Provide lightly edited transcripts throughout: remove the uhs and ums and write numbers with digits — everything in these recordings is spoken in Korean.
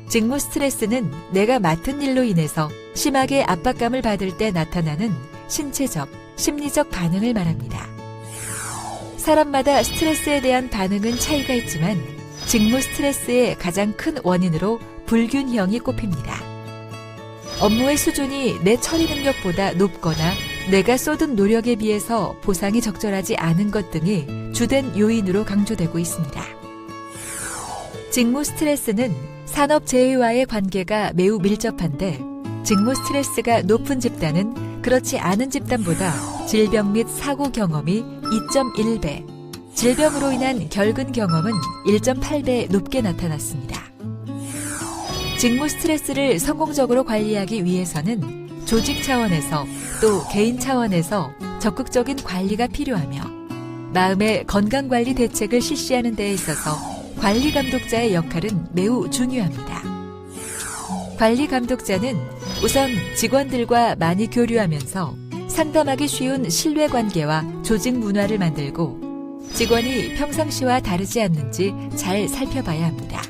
직무 스트레스는 내가 맡은 일로 인해서 심하게 압박감을 받을 때 나타나는 신체적, 심리적 반응을 말합니다. 사람마다 스트레스에 대한 반응은 차이가 있지만 직무 스트레스의 가장 큰 원인으로 불균형이 꼽힙니다. 업무의 수준이 내 처리 능력보다 높거나 내가 쏟은 노력에 비해서 보상이 적절하지 않은 것 등이 주된 요인으로 강조되고 있습니다. 직무 스트레스는 산업 재해와의 관계가 매우 밀접한데 직무 스트레스가 높은 집단은 그렇지 않은 집단보다 질병 및 사고 경험이 2.1배, 질병으로 인한 결근 경험은 1.8배 높게 나타났습니다. 직무 스트레스를 성공적으로 관리하기 위해서는 조직 차원에서 또 개인 차원에서 적극적인 관리가 필요하며 마음의 건강관리 대책을 실시하는 데에 있어서 관리 감독자의 역할은 매우 중요합니다. 관리 감독자는 우선 직원들과 많이 교류하면서 상담하기 쉬운 신뢰관계와 조직 문화를 만들고 직원이 평상시와 다르지 않는지 잘 살펴봐야 합니다.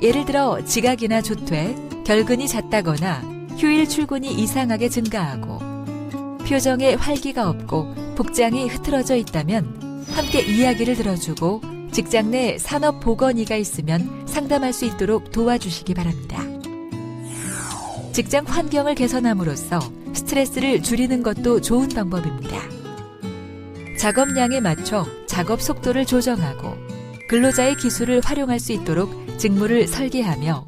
예를 들어 지각이나 조퇴, 결근이 잦다거나 휴일 출근이 이상하게 증가하고 표정에 활기가 없고 복장이 흐트러져 있다면 함께 이야기를 들어주고 직장 내 산업 보건의가 있으면 상담할 수 있도록 도와주시기 바랍니다. 직장 환경을 개선함으로써 스트레스를 줄이는 것도 좋은 방법입니다. 작업량에 맞춰 작업 속도를 조정하고 근로자의 기술을 활용할 수 있도록 직무를 설계하며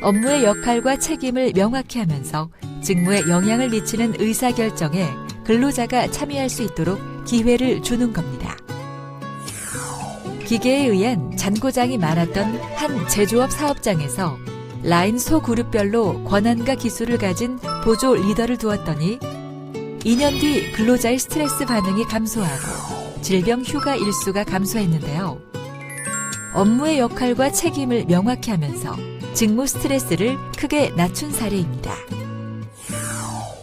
업무의 역할과 책임을 명확히 하면서 직무에 영향을 미치는 의사결정에 근로자가 참여할 수 있도록 기회를 주는 겁니다. 기계에 의한 잔고장이 많았던 한 제조업 사업장에서 라인 소그룹별로 권한과 기술을 가진 보조 리더를 두었더니 2년 뒤 근로자의 스트레스 반응이 감소하고 질병 휴가 일수가 감소했는데요. 업무의 역할과 책임을 명확히 하면서 직무 스트레스를 크게 낮춘 사례입니다.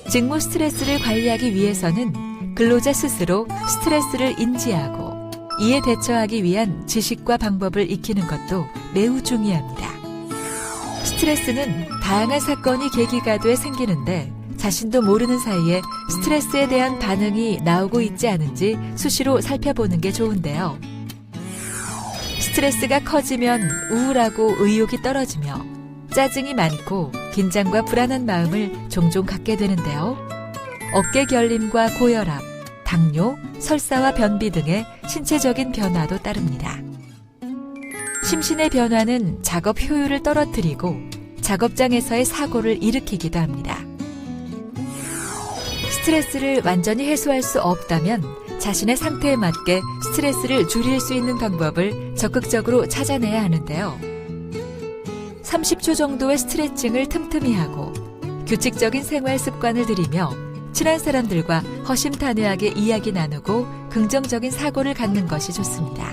직무 스트레스를 관리하기 위해서는 근로자 스스로 스트레스를 인지하고 이에 대처하기 위한 지식과 방법을 익히는 것도 매우 중요합니다. 스트레스는 다양한 사건이 계기가 돼 생기는데 자신도 모르는 사이에 스트레스에 대한 반응이 나오고 있지 않은지 수시로 살펴보는 게 좋은데요. 스트레스가 커지면 우울하고 의욕이 떨어지며 짜증이 많고 긴장과 불안한 마음을 종종 갖게 되는데요. 어깨 결림과 고혈압, 당뇨, 설사와 변비 등의 신체적인 변화도 따릅니다. 심신의 변화는 작업 효율을 떨어뜨리고 작업장에서의 사고를 일으키기도 합니다. 스트레스를 완전히 해소할 수 없다면 자신의 상태에 맞게 스트레스를 줄일 수 있는 방법을 적극적으로 찾아내야 하는데요. 30초 정도의 스트레칭을 틈틈이 하고 규칙적인 생활 습관을 들이며 친한 사람들과 허심탄회하게 이야기 나누고 긍정적인 사고를 갖는 것이 좋습니다.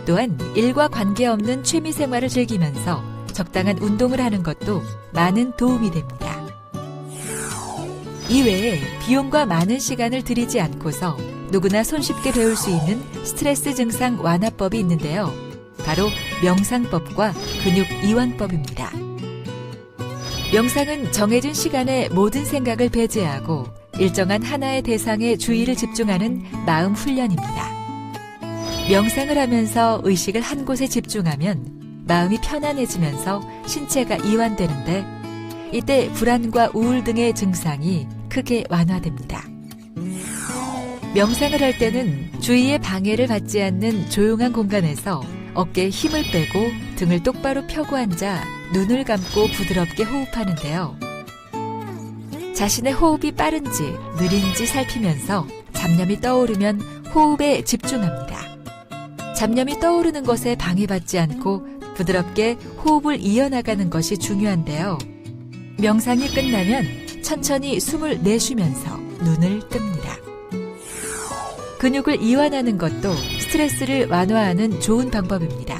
또한 일과 관계없는 취미 생활을 즐기면서 적당한 운동을 하는 것도 많은 도움이 됩니다. 이외에 비용과 많은 시간을 들이지 않고서 누구나 손쉽게 배울 수 있는 스트레스 증상 완화법이 있는데요. 바로 명상법과 근육 이완법입니다. 명상은 정해진 시간에 모든 생각을 배제하고 일정한 하나의 대상에 주의를 집중하는 마음 훈련입니다. 명상을 하면서 의식을 한 곳에 집중하면 마음이 편안해지면서 신체가 이완되는데 이때 불안과 우울 등의 증상이 크게 완화됩니다. 명상을 할 때는 주위의 방해를 받지 않는 조용한 공간에서 어깨에 힘을 빼고 등을 똑바로 펴고 앉아 눈을 감고 부드럽게 호흡하는데요. 자신의 호흡이 빠른지 느린지 살피면서 잡념이 떠오르면 호흡에 집중합니다. 잡념이 떠오르는 것에 방해받지 않고 부드럽게 호흡을 이어나가는 것이 중요한데요. 명상이 끝나면 천천히 숨을 내쉬면서 눈을 뜹니다. 근육을 이완하는 것도 스트레스를 완화하는 좋은 방법입니다.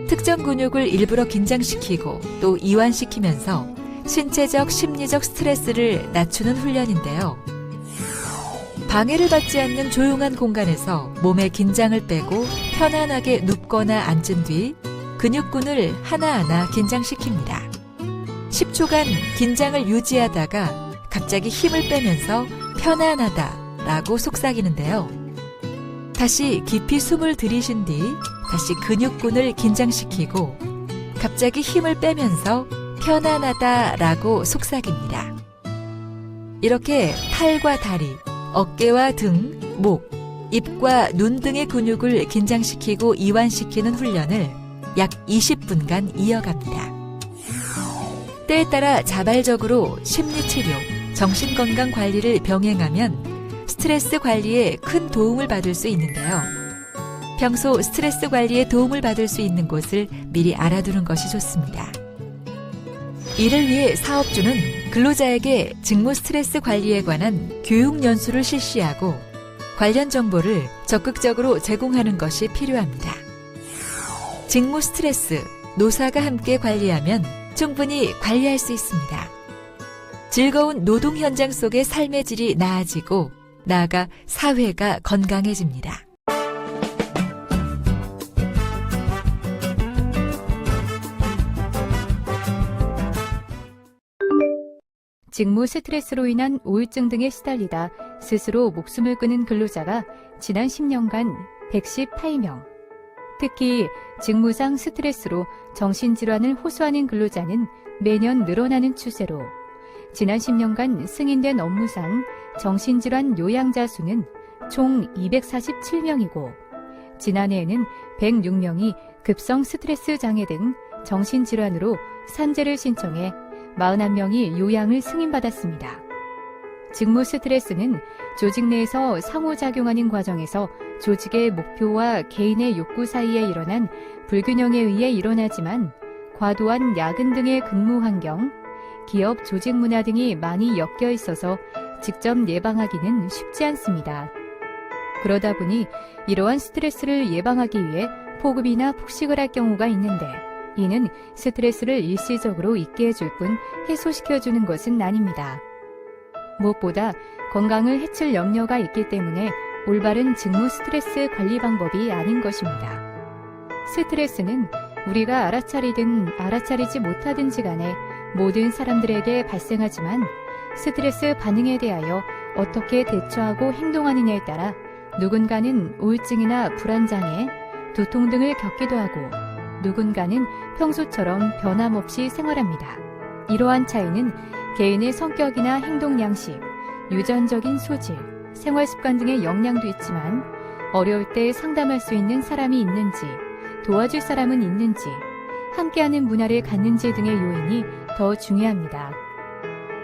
특정 근육을 일부러 긴장시키고 또 이완시키면서 신체적, 심리적 스트레스를 낮추는 훈련인데요. 방해를 받지 않는 조용한 공간에서 몸의 긴장을 빼고 편안하게 눕거나 앉은 뒤 근육군을 하나하나 긴장시킵니다. 10초간 긴장을 유지하다가 갑자기 힘을 빼면서 편안하다 라고 속삭이는데요. 다시 깊이 숨을 들이신 뒤 다시 근육군을 긴장시키고 갑자기 힘을 빼면서 편안하다 라고 속삭입니다. 이렇게 팔과 다리, 어깨와 등, 목, 입과 눈 등의 근육을 긴장시키고 이완시키는 훈련을 약 20분간 이어갑니다. 때에 따라 자발적으로 심리치료, 정신건강관리를 병행하면 스트레스 관리에 큰 도움을 받을 수 있는데요. 평소 스트레스 관리에 도움을 받을 수 있는 곳을 미리 알아두는 것이 좋습니다. 이를 위해 사업주는 근로자에게 직무 스트레스 관리에 관한 교육 연수를 실시하고 관련 정보를 적극적으로 제공하는 것이 필요합니다. 직무 스트레스, 노사가 함께 관리하면 충분히 관리할 수 있습니다. 즐거운 노동 현장 속의 삶의 질이 나아지고 나아가 사회가 건강해집니다. 직무 스트레스로 인한 우울증 등에 시달리다 스스로 목숨을 끊은 근로자가 지난 10년간 118명. 특히 직무상 스트레스로 정신질환을 호소하는 근로자는 매년 늘어나는 추세로 지난 10년간 승인된 업무상 정신질환 요양자 수는 총 247명이고 지난해에는 106명이 급성 스트레스 장애 등 정신질환으로 산재를 신청해 41명이 요양을 승인받았습니다. 직무 스트레스는 조직 내에서 상호작용하는 과정에서 조직의 목표와 개인의 욕구 사이에 일어난 불균형에 의해 일어나지만 과도한 야근 등의 근무 환경, 기업 조직 문화 등이 많이 엮여 있어서 직접 예방하기는 쉽지 않습니다. 그러다 보니 이러한 스트레스를 예방하기 위해 포급이나 폭식을 할 경우가 있는데 이는 스트레스를 일시적으로 잊게 해줄 뿐 해소시켜주는 것은 아닙니다. 무엇보다 건강을 해칠 염려가 있기 때문에 올바른 직무 스트레스 관리 방법이 아닌 것입니다. 스트레스는 우리가 알아차리든 알아차리지 못하든지 간에 모든 사람들에게 발생하지만 스트레스 반응에 대하여 어떻게 대처하고 행동하느냐에 따라 누군가는 우울증이나 불안장애, 두통 등을 겪기도 하고 누군가는 평소처럼 변함없이 생활합니다. 이러한 차이는 개인의 성격이나 행동 양식, 유전적인 소질, 생활 습관 등의 영향도 있지만 어려울 때 상담할 수 있는 사람이 있는지, 도와줄 사람은 있는지, 함께하는 문화를 갖는지 등의 요인이 더 중요합니다.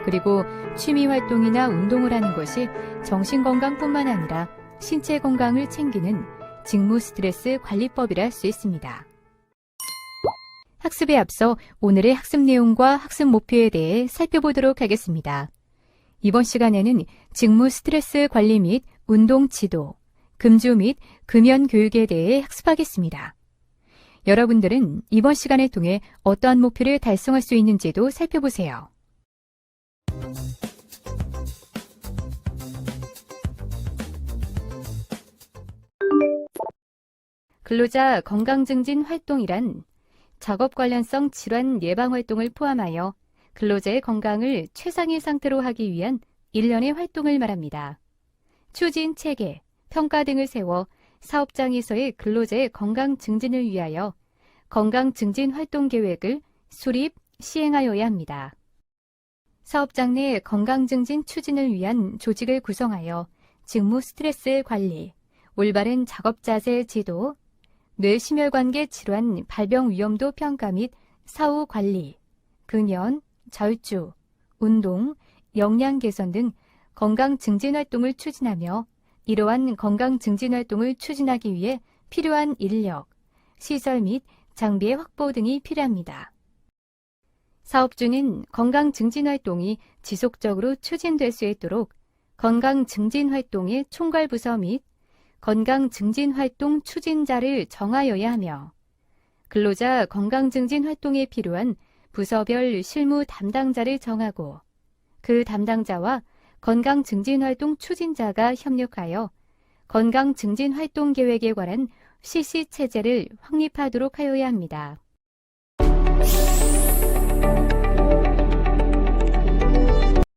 그리고 취미 활동이나 운동을 하는 것이 정신건강뿐만 아니라 신체 건강을 챙기는 직무 스트레스 관리법이라 할 수 있습니다. 학습에 앞서 오늘의 학습 내용과 학습 목표에 대해 살펴보도록 하겠습니다. 이번 시간에는 직무 스트레스 관리 및 운동 지도, 금주 및 금연 교육에 대해 학습하겠습니다. 여러분들은 이번 시간을 통해 어떠한 목표를 달성할 수 있는지도 살펴보세요. 근로자 건강증진 활동이란 작업 관련성 질환 예방 활동을 포함하여 근로자의 건강을 최상의 상태로 하기 위한 일련의 활동을 말합니다. 추진 체계, 평가 등을 세워 사업장에서의 근로자의 건강 증진을 위하여 건강 증진 활동 계획을 수립, 시행하여야 합니다. 사업장 내 건강 증진 추진을 위한 조직을 구성하여 직무 스트레스 관리, 올바른 작업 자세 지도, 뇌심혈관계 질환 발병 위험도 평가 및 사후 관리, 근연, 절주, 운동, 역량 개선 등 건강 증진 활동을 추진하며 이러한 건강 증진 활동을 추진하기 위해 필요한 인력, 시설 및 장비의 확보 등이 필요합니다. 사업주는 건강 증진 활동이 지속적으로 추진될 수 있도록 건강 증진 활동의 총괄 부서 및 건강 증진 활동 추진자를 정하여야 하며 근로자 건강 증진 활동에 필요한 부서별 실무 담당자를 정하고 그 담당자와 건강 증진 활동 추진자가 협력하여 건강 증진 활동 계획에 관한 실시 체제를 확립하도록 하여야 합니다.